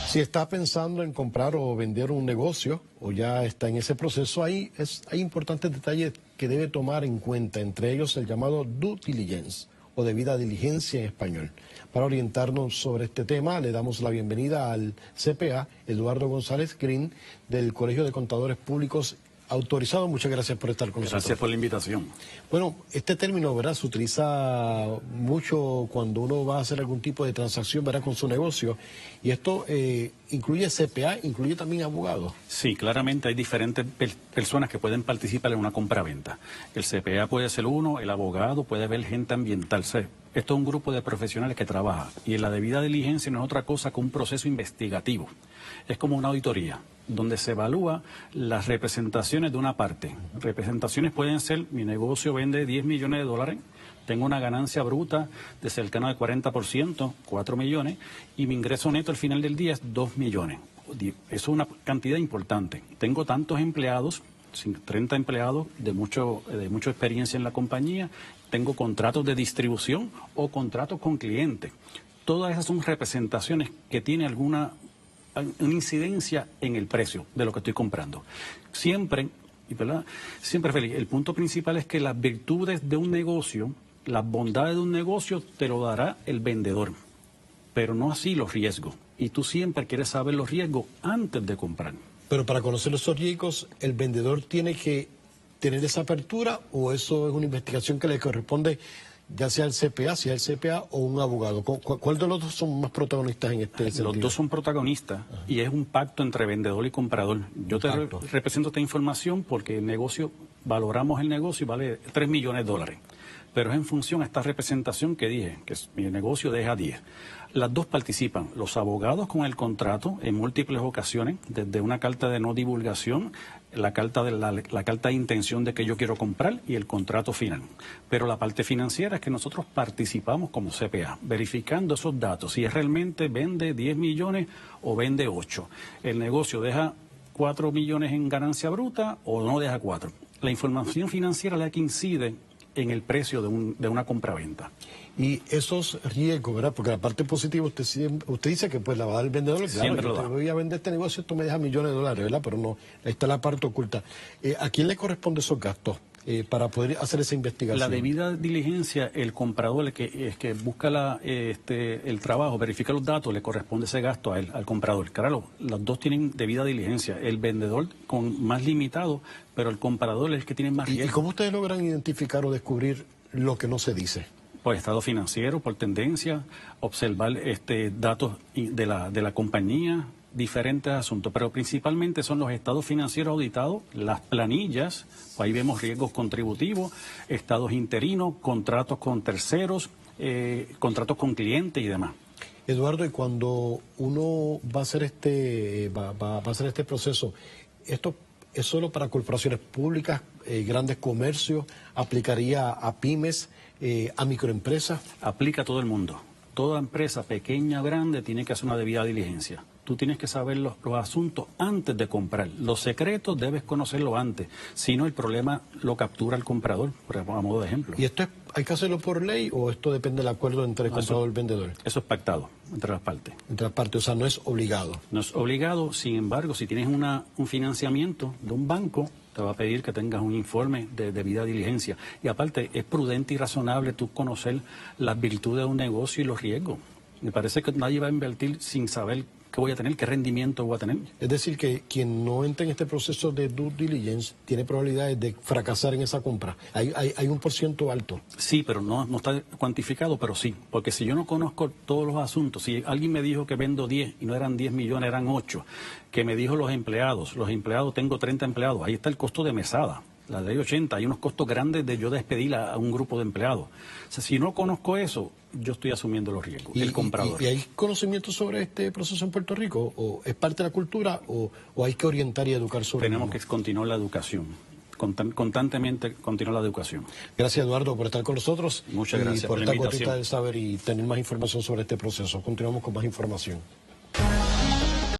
Si está pensando en comprar o vender un negocio o ya está en ese proceso, hay importantes detalles que debe tomar en cuenta, entre ellos el llamado due diligence o debida diligencia en español. Para orientarnos sobre este tema, le damos la bienvenida al CPA, Eduardo González Green, del Colegio de Contadores Públicos Autorizado. Muchas gracias por estar con nosotros. Gracias por la invitación. Bueno, este término, ¿verdad?, se utiliza mucho cuando uno va a hacer algún tipo de transacción, ¿verdad?, con su negocio. Y esto incluye CPA, incluye también abogados. Sí, claramente hay diferentes personas que pueden participar en una compra-venta. El CPA puede ser uno, el abogado puede haber gente ambiental. Esto es un grupo de profesionales que trabaja. Y en la debida diligencia no es otra cosa que un proceso investigativo. Es como una auditoría, donde se evalúa las representaciones de una parte. Representaciones pueden ser: mi negocio vende 10 millones de dólares, tengo una ganancia bruta de cercano al 40%, 4 millones, y mi ingreso neto al final del día es 2 millones. Eso es una cantidad importante. Tengo tantos empleados, 30 empleados de mucha experiencia en la compañía, tengo contratos de distribución o contratos con clientes. Todas esas son representaciones que tienen una incidencia en el precio de lo que estoy comprando. Siempre, ¿verdad?, siempre feliz. El punto principal es que las virtudes de un negocio, las bondades de un negocio, te lo dará el vendedor, pero no así los riesgos. Y tú siempre quieres saber los riesgos antes de comprar. Pero para conocer esos riesgos, ¿el vendedor tiene que tener esa apertura o eso es una investigación que le corresponde ya sea el CPA, o un abogado? ¿Cuál de los dos son más protagonistas en este sentido? Los dos son protagonistas. Ajá. Y es un pacto entre vendedor y comprador. Yo te represento esta información porque el negocio, valoramos el negocio y vale 3 millones de dólares. Pero es en función a esta representación que dije, que mi negocio deja 10. Las dos participan, los abogados con el contrato en múltiples ocasiones, desde una carta de no divulgación, la carta de intención de que yo quiero comprar y el contrato final. Pero la parte financiera es que nosotros participamos como CPA, verificando esos datos, si es realmente vende 10 millones o vende 8. El negocio deja 4 millones en ganancia bruta o no deja 4. La información financiera es la que incide en el precio de una compraventa. Y esos riesgos, ¿verdad? Porque la parte positiva, usted dice que pues la va a dar el vendedor. Claro, siempre lo da. Yo voy a vender este negocio, esto me deja millones de dólares, ¿verdad? Pero no, ahí está la parte oculta. ¿A quién le corresponde esos gastos para poder hacer esa investigación? La debida diligencia, el comprador, el que busca el trabajo, verifica los datos, le corresponde ese gasto a él, al comprador. Claro, los dos tienen debida diligencia. El vendedor con más limitado, pero el comprador es el que tiene más riesgo. ¿Y cómo ustedes logran identificar o descubrir lo que no se dice? Por estado financiero, por tendencia, observar datos de la compañía, diferentes asuntos, pero principalmente son los estados financieros auditados, las planillas, ahí vemos riesgos contributivos, estados interinos, contratos con terceros, contratos con clientes y demás. Eduardo, y cuando uno va a hacer va a hacer este proceso, ¿esto es solo para corporaciones públicas, grandes comercios, aplicaría a pymes, a microempresas? Aplica a todo el mundo. Toda empresa, pequeña o grande, tiene que hacer una debida diligencia. Tú tienes que saber los asuntos antes de comprar. Los secretos debes conocerlo antes. Si no, el problema lo captura el comprador, a modo de ejemplo. ¿Y esto hay que hacerlo por ley o esto depende del acuerdo entre el comprador y el vendedor? Eso es pactado entre las partes. Entre las partes, o sea, no es obligado. No es obligado, sin embargo, si tienes un financiamiento de un banco, te va a pedir que tengas un informe de debida diligencia. Y aparte, es prudente y razonable tú conocer las virtudes de un negocio y los riesgos. Me parece que nadie va a invertir sin saber qué voy a tener, qué rendimiento voy a tener. Es decir, que quien no entra en este proceso de due diligence tiene probabilidades de fracasar en esa compra. Hay un porciento alto. Sí, pero no está cuantificado, pero sí. Porque si yo no conozco todos los asuntos, si alguien me dijo que vendo 10 y no eran 10 millones, eran 8, que me dijo los empleados, tengo 30 empleados, ahí está el costo de mesada. La ley 80, hay unos costos grandes de yo despedir a un grupo de empleados. O sea, si no conozco eso, yo estoy asumiendo los riesgos, el comprador. ¿Y hay conocimiento sobre este proceso en Puerto Rico? ¿O es parte de la cultura o hay que orientar y educar sobre eso? Tenemos que continuar la educación. Constantemente continuar la educación. Gracias, Eduardo, por estar con nosotros. Muchas gracias por la esta invitación. gotita del saber y tener más información sobre este proceso. Continuamos con más información.